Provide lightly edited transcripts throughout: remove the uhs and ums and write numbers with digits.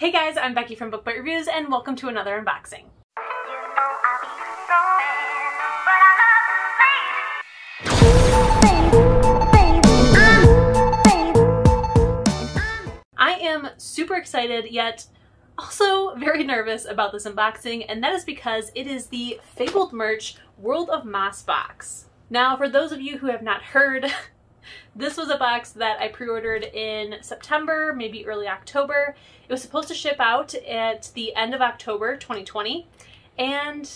Hey guys, I'm Becky from Book Bite Reviews and welcome to another unboxing. I am super excited yet also very nervous about this unboxing, and that is because it is the Fabled merch World of Maas box. Now, for those of you who have not heard, this was a box that I pre-ordered in September, maybe early October. It was supposed to ship out at the end of October 2020, and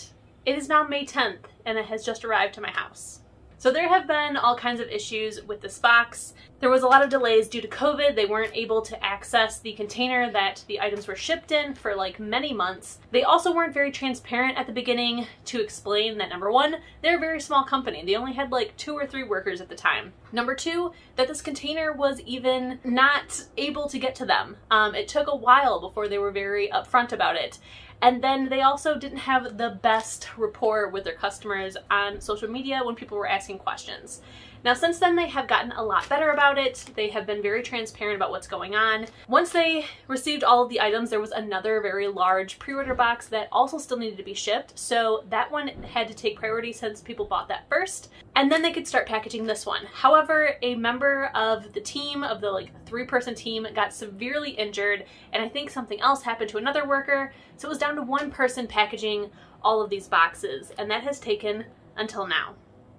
it is now May 10th, and it has just arrived to my house. So there have been all kinds of issues with this box. There was a lot of delays due to COVID. They weren't able to access the container that the items were shipped in for like many months. They also weren't very transparent at the beginning to explain that, number one, they're a very small company. They only had like 2 or 3 workers at the time. Number two, that this container was even not able to get to them. It took a while before they were very upfront about it. And then they also didn't have the best rapport with their customers on social media when people were asking questions. Now, since then, they have gotten a lot better about it. They have been very transparent about what's going on. Once they received all of the items, there was another very large pre-order box that also still needed to be shipped. So that one had to take priority since people bought that first. And then they could start packaging this one. However, a member of the team, of the like 3-person team, got severely injured, and I think something else happened to another worker. So it was down to 1 person packaging all of these boxes, and that has taken until now.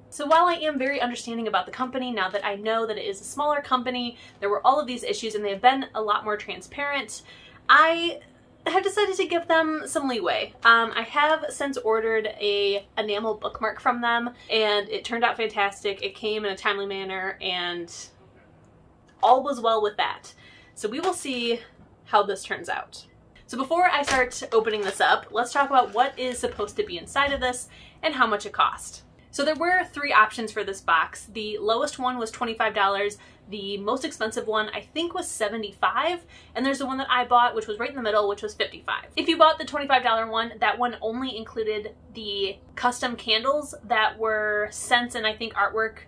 So while I am very understanding about the company, now that I know that it is a smaller company, there were all of these issues and they have been a lot more transparent, I have decided to give them some leeway. I have since ordered a enamel bookmark from them, and it turned out fantastic. It came in a timely manner and all was well with that. So we will see how this turns out. So before I start opening this up, let's talk about what is supposed to be inside of this and how much it cost. So there were 3 options for this box. The lowest one was $25. The most expensive one I think was $75, and there's the one that I bought, which was right in the middle, which was $55. If you bought the $25 one, that one only included the custom candles that were scents and I think artwork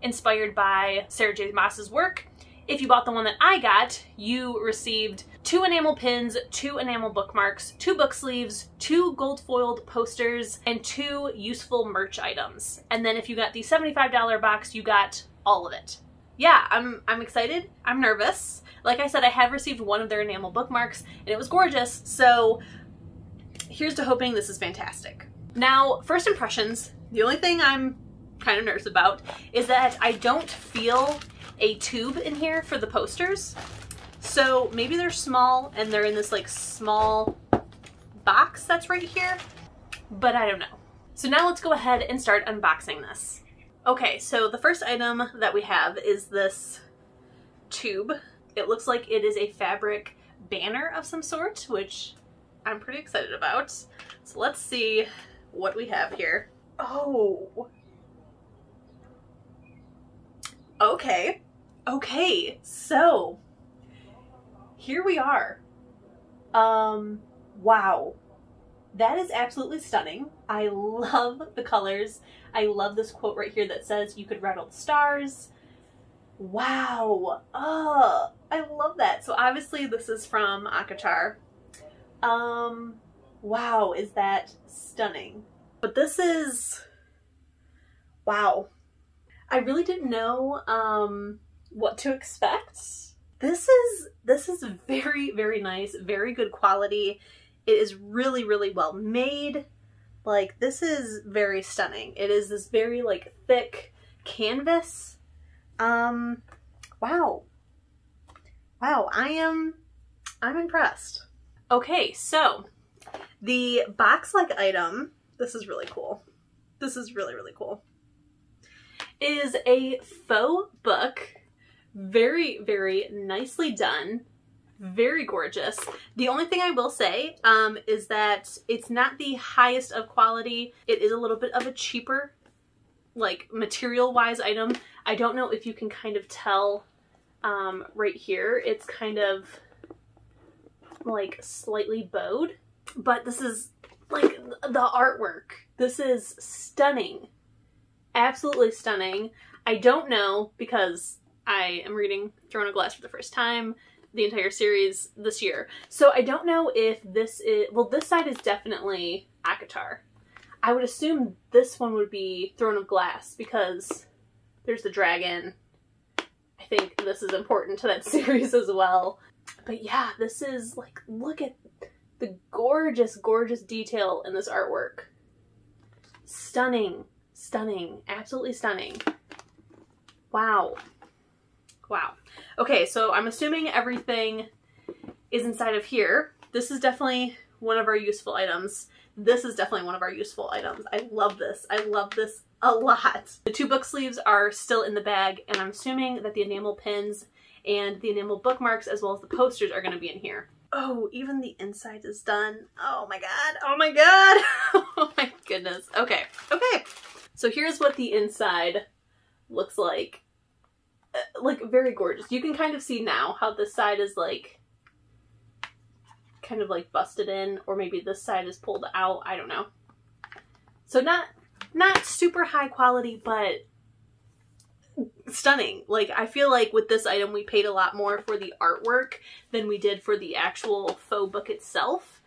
inspired by Sarah J. Maas's work. If you bought the one that I got, you received 2 enamel pins, 2 enamel bookmarks, 2 book sleeves, 2 gold foiled posters, and 2 useful merch items. And then if you got the $75 box, you got all of it. Yeah, I'm excited. I'm nervous. Like I said, I have received one of their enamel bookmarks and it was gorgeous. So here's to hoping this is fantastic. Now, first impressions, the only thing I'm kind of nervous about is that I don't feel a tube in here for the posters. So maybe they're small and they're in this like small box that's right here, but I don't know. So now let's go ahead and start unboxing this. Okay, so the first item that we have is this tube. It looks like it is a fabric banner of some sort, which I'm pretty excited about. So let's see what we have here. Oh. Okay. Okay, so here we are. Wow. That is absolutely stunning. I love the colors. I love this quote right here that says, "You could rattle the stars." Wow. Oh, I love that. So obviously this is from Akachar. Wow, is that stunning. But this is, wow. I really didn't know what to expect. This is very, very nice, very good quality. It is really, really well made. Like, this is very stunning. It is this very like thick canvas. Wow. Wow, I'm impressed. Okay, so the box-like item, this is really cool. This is really, really cool. Is a faux book. Very, very nicely done. Very gorgeous. The only thing I will say is that it's not the highest of quality. It is a little bit of a cheaper, like material-wise item. I don't know if you can kind of tell right here. It's kind of like slightly bowed, but this is like the artwork. This is stunning. Absolutely stunning. I don't know, because I am reading Throne of Glass for the first time, the entire series this year. So I don't know if this is, well, this side is definitely ACOTAR. I would assume this one would be Throne of Glass because there's the dragon. I think this is important to that series as well. But yeah, this is like, look at the gorgeous, gorgeous detail in this artwork. Stunning, stunning, absolutely stunning. Wow. Wow. Okay, so I'm assuming everything is inside of here. This is definitely one of our useful items. This is definitely one of our useful items. I love this. I love this a lot. The 2 book sleeves are still in the bag, and I'm assuming that the enamel pins and the enamel bookmarks as well as the posters are going to be in here. Oh, even the inside is done. Oh my god. Oh my god. Oh my goodness. Okay. Okay. So here's what the inside looks like. Like, very gorgeous. You can kind of see now how this side is like kind of like busted in, or maybe this side is pulled out. I don't know. So not super high quality, but stunning. Like, I feel like with this item we paid a lot more for the artwork than we did for the actual faux book itself.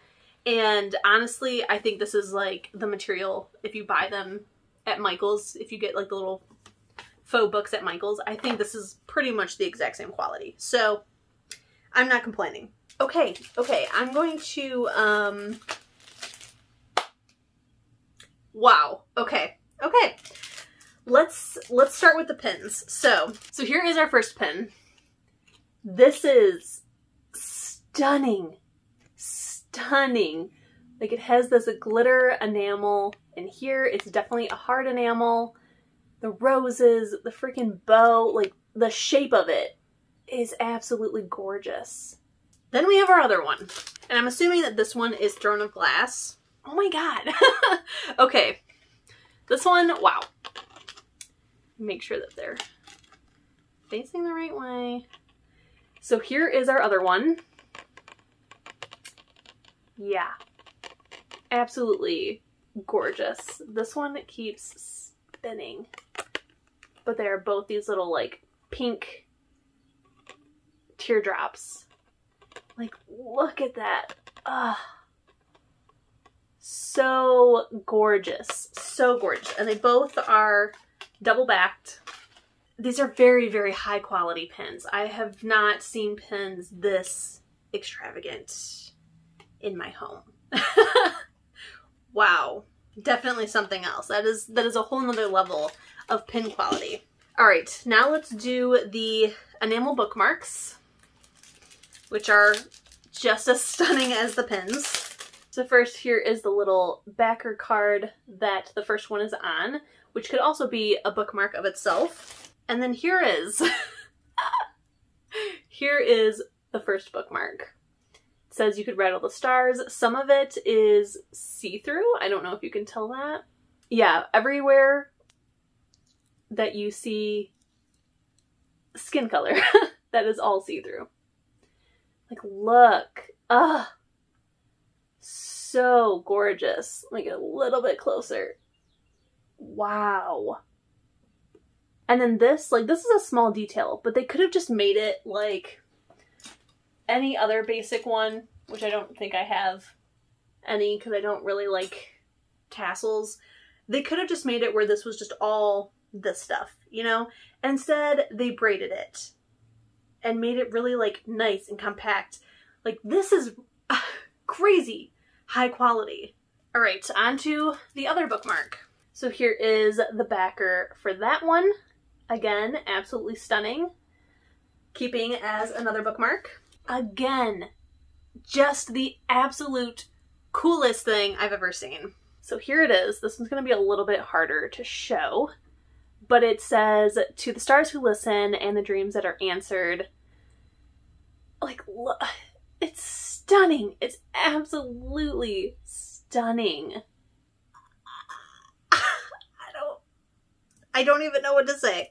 And honestly, I think this is like the material if you buy them at Michael's, if you get like the little faux books at Michael's, I think this is pretty much the exact same quality. So I'm not complaining. Okay, okay, I'm going to, wow, okay, okay. Let's start with the pins. So here is our first pin. This is stunning, stunning. Like, it has this glitter enamel, and here it's definitely a hard enamel. The roses, the freaking bow, like the shape of it is absolutely gorgeous. Then we have our other one, and I'm assuming that this one is Throne of Glass. Oh my god. Okay, this one, wow. Make sure that they're facing the right way. So here is our other one. Yeah, absolutely gorgeous. This one keeps spinning, but they are both these little like pink teardrops. Like, look at that. Ah, so gorgeous, so gorgeous. And they both are double backed. These are very, very high quality pins. I have not seen pins this extravagant in my home. Wow, definitely something else. That is a whole nother level of pin quality. All right, now let's do the enamel bookmarks, which are just as stunning as the pins. So first, here is the little backer card that the first one is on, which could also be a bookmark of itself. And then here is, here is the first bookmark. It says you could write all the stars. Some of it is see-through. I don't know if you can tell that. Yeah, everywhere that you see skin color, that is all see-through. Like, look. Ah, so gorgeous. Let me get a little bit closer. Wow. And then this, like, this is a small detail, but they could have just made it like any other basic one, which I don't think I have any because I don't really like tassels. They could have just made it where this was just all this stuff, you know? Instead, they braided it and made it really like nice and compact. Like, this is crazy high quality. All right, on to the other bookmark. So here is the backer for that one. Again, absolutely stunning. Keeping as another bookmark. Again, just the absolute coolest thing I've ever seen. So here it is. This one's going to be a little bit harder to show, but it says, "To the stars who listen and the dreams that are answered." Like, look, it's stunning. It's absolutely stunning. I don't even know what to say.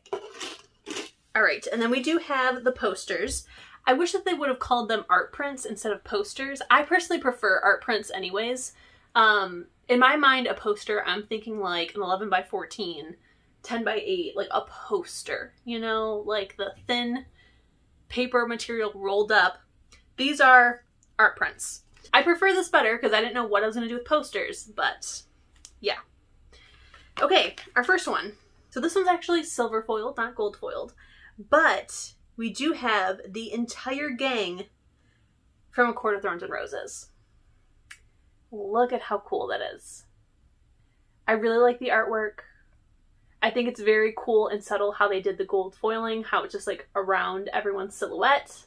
All right, and then we do have the posters. I wish that they would have called them art prints instead of posters. I personally prefer art prints anyways. In my mind, a poster, I'm thinking like an 11 by 14, 10 by 8, like a poster, you know, like the thin paper material rolled up These are art prints. I prefer this better because I didn't know what I was going to do with posters, but yeah. Okay, our first one. So this one's actually silver foiled, not gold foiled, but we do have the entire gang from A Court of Thorns and Roses. Look at how cool that is. I really like the artwork. I think it's very cool and subtle how they did the gold foiling, how it's just like around everyone's silhouette.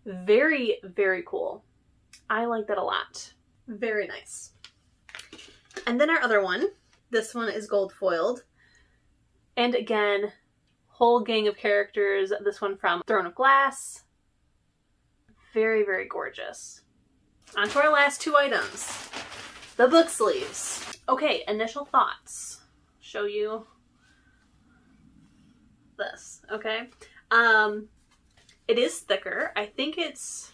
Very, very cool. I like that a lot. Very nice. And then our other one. This one is gold foiled. And again, whole gang of characters. This one from Throne of Glass. Very, very gorgeous. On to our last two items. The book sleeves. Okay, initial thoughts. Show you this, okay? It is thicker. I think it's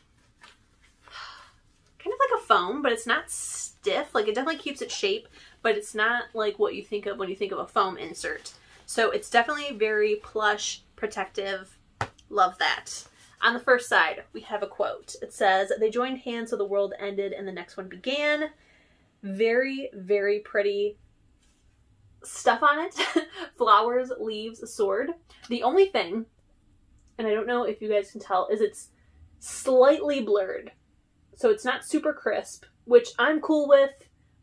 kind of like a foam, but it's not stiff. Like, it definitely keeps its shape, but it's not like what you think of when you think of a foam insert. So it's definitely very plush, protective. Love that. On the first side, we have a quote. It says, "They joined hands so the world ended and the next one began." Very, very pretty stuff on it. Flowers, leaves, a sword. The only thing, and I don't know if you guys can tell, is it's slightly blurred. So it's not super crisp, which I'm cool with,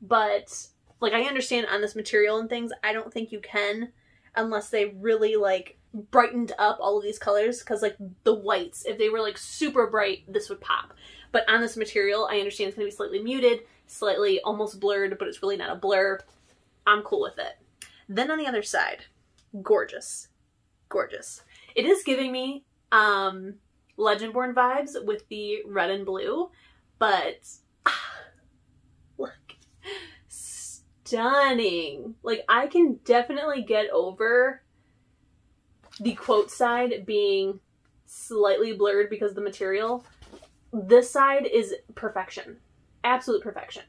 but like I understand on this material and things, I don't think you can unless they really like brightened up all of these colors, because like the whites, if they were like super bright, this would pop. But on this material, I understand it's going to be slightly muted, slightly almost blurred, but it's really not a blur. I'm cool with it. Then on the other side, gorgeous. Gorgeous. It is giving me Legendborn vibes with the red and blue, but look, stunning. Like, I can definitely get over the quote side being slightly blurred because of the material. This side is perfection. Absolute perfection.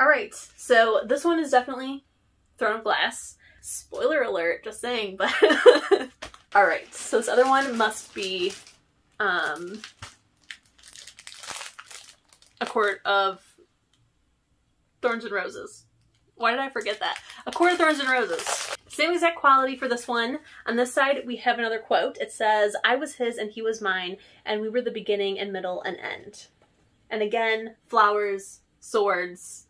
Alright, so this one is definitely Throne of Glass. Spoiler alert, just saying, but alright, so this other one must be A Court of Thorns and Roses. Why did I forget that? A Court of Thorns and Roses. Same exact quality for this one. On this side, we have another quote. It says, "I was his and he was mine, and we were the beginning and middle and end." And again, flowers, swords,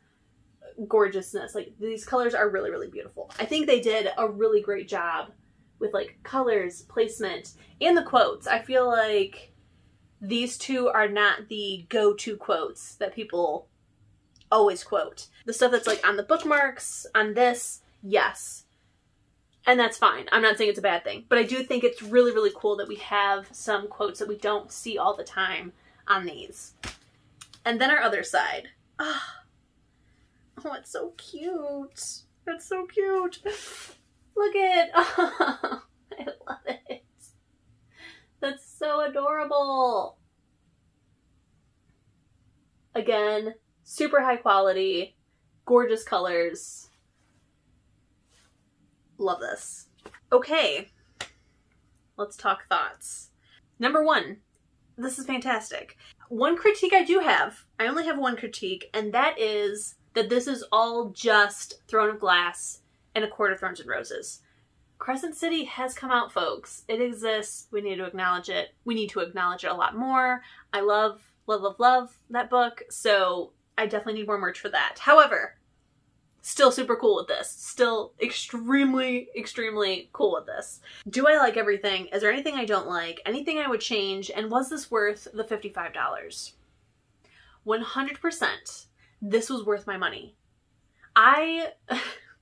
gorgeousness. Like, these colors are really, really beautiful. I think they did a really great job with like colors, placement, and the quotes. I feel like these two are not the go-to quotes that people always quote. The stuff that's like on the bookmarks, on this, yes. And that's fine. I'm not saying it's a bad thing, but I do think it's really, really cool that we have some quotes that we don't see all the time on these. And then our other side. Oh, it's so cute. That's so cute. Look at, oh, I love it. That's so adorable. Again, super high quality, gorgeous colors. Love this. Okay, let's talk thoughts. Number one, this is fantastic. One critique I do have, I only have one critique, and that is that this is all just Throne of Glass and A Court of Thorns and Roses. Crescent City has come out, folks. It exists. We need to acknowledge it. We need to acknowledge it a lot more. I love, love, love, love that book, so I definitely need more merch for that. However, still super cool with this. Still extremely, extremely cool with this. Do I like everything? Is there anything I don't like? Anything I would change? And was this worth the $55? 100%. This was worth my money. I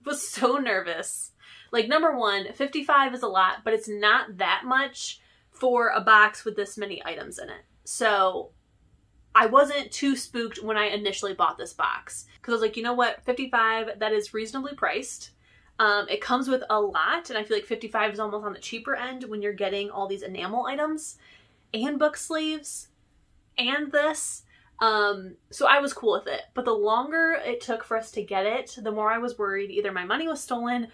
was so nervous. Like, number one, $55 is a lot, but it's not that much for a box with this many items in it. So I wasn't too spooked when I initially bought this box, because I was like, you know what, $55, that is reasonably priced. It comes with a lot, and I feel like $55 is almost on the cheaper end when you're getting all these enamel items and book sleeves and this. So I was cool with it, but the longer it took for us to get it, the more I was worried either my money was stolen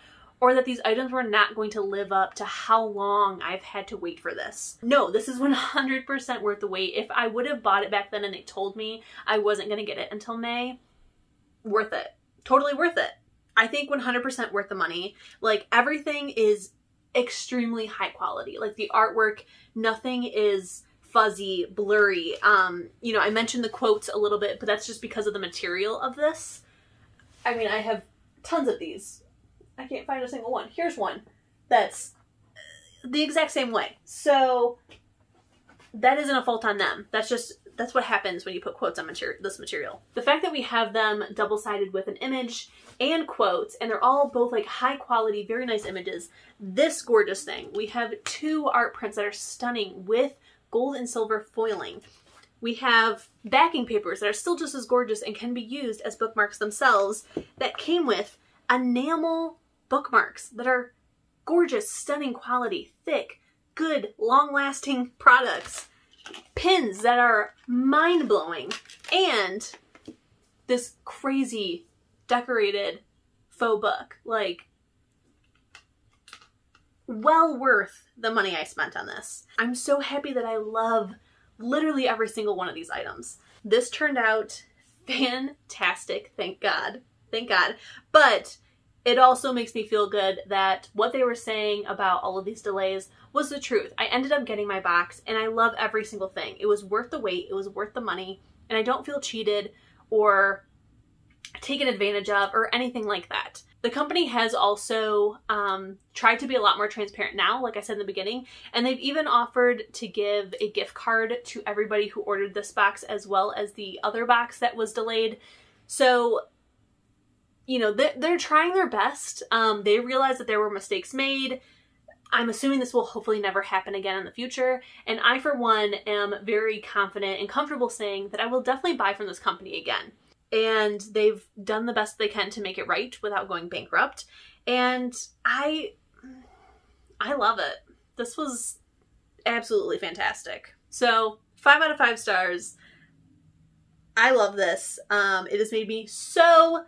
or that these items were not going to live up to how long I've had to wait for this. No, this is 100% worth the wait. If I would have bought it back then and they told me I wasn't going to get it until May, worth it. Totally worth it. I think 100% worth the money. Like, everything is extremely high quality. Like, the artwork, nothing is fuzzy, blurry. You know, I mentioned the quotes a little bit, but that's just because of the material of this. I mean, I have tons of these. I can't find a single one. Here's one that's the exact same way. So that isn't a fault on them. That's what happens when you put quotes on this material. The fact that we have them double-sided with an image and quotes, and they're all both like high quality, very nice images. This gorgeous thing. We have 2 art prints that are stunning with gold and silver foiling. We have backing papers that are still just as gorgeous and can be used as bookmarks themselves that came with enamel bookmarks that are gorgeous, stunning quality, thick, good, long-lasting products. Pins that are mind-blowing, and this crazy decorated faux book. Like, well worth the money I spent on this. I'm so happy that I love literally every single one of these items. This turned out fantastic, thank God. Thank God. But it also makes me feel good that what they were saying about all of these delays was the truth. I ended up getting my box, and I love every single thing. It was worth the wait, it was worth the money, and I don't feel cheated or taken advantage of or anything like that. The company has also tried to be a lot more transparent now, like I said in the beginning, and they've even offered to give a gift card to everybody who ordered this box as well as the other box that was delayed. So, you know, they're trying their best. They realize that there were mistakes made. I'm assuming this will hopefully never happen again in the future. And I, for one, am very confident and comfortable saying that I will definitely buy from this company again. And they've done the best they can to make it right without going bankrupt. And I love it. This was absolutely fantastic. So 5 out of 5 stars. I love this. It has made me so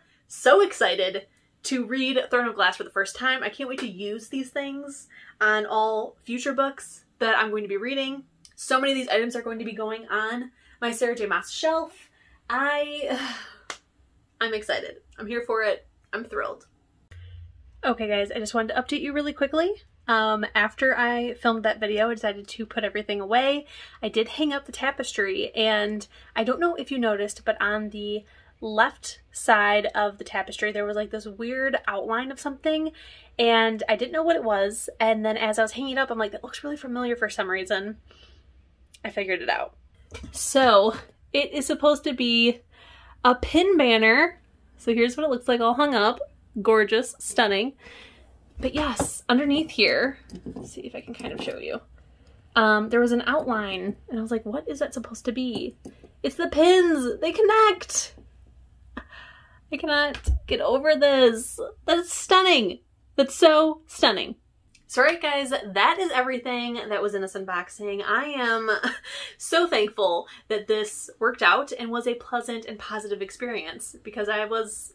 excited to read Throne of Glass for the first time. I can't wait to use these things on all future books that I'm going to be reading. So many of these items are going to be going on my Sarah J. Maas shelf. I'm excited. I'm here for it. I'm thrilled. Okay guys, I just wanted to update you really quickly. After I filmed that video, I decided to put everything away. I did hang up the tapestry, and I don't know if you noticed, but on the left side of the tapestry there was like this weird outline of something, and I didn't know what it was, and then as I was hanging it up, I'm like, that looks really familiar for some reason. I figured it out. So it is supposed to be a pin banner. So here's what it looks like all hung up. Gorgeous, stunning. But yes, underneath here, let's see if I can kind of show you. There was an outline, and I was like, what is that supposed to be? It's the pins! They connect! I cannot get over this. That's stunning. That's so stunning. So alright guys, that is everything that was in this unboxing. I am so thankful that this worked out and was a pleasant and positive experience, because I was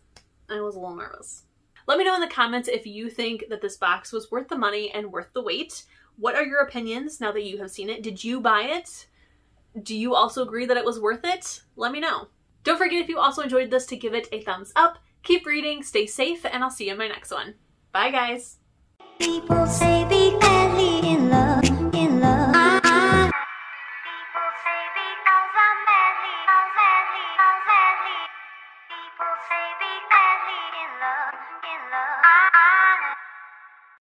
a little nervous. Let me know in the comments if you think that this box was worth the money and worth the wait. What are your opinions now that you have seen it? Did you buy it? Do you also agree that it was worth it? Let me know. Don't forget, if you also enjoyed this, to give it a thumbs up. Keep reading, stay safe, and I'll see you in my next one. Bye guys! People say be early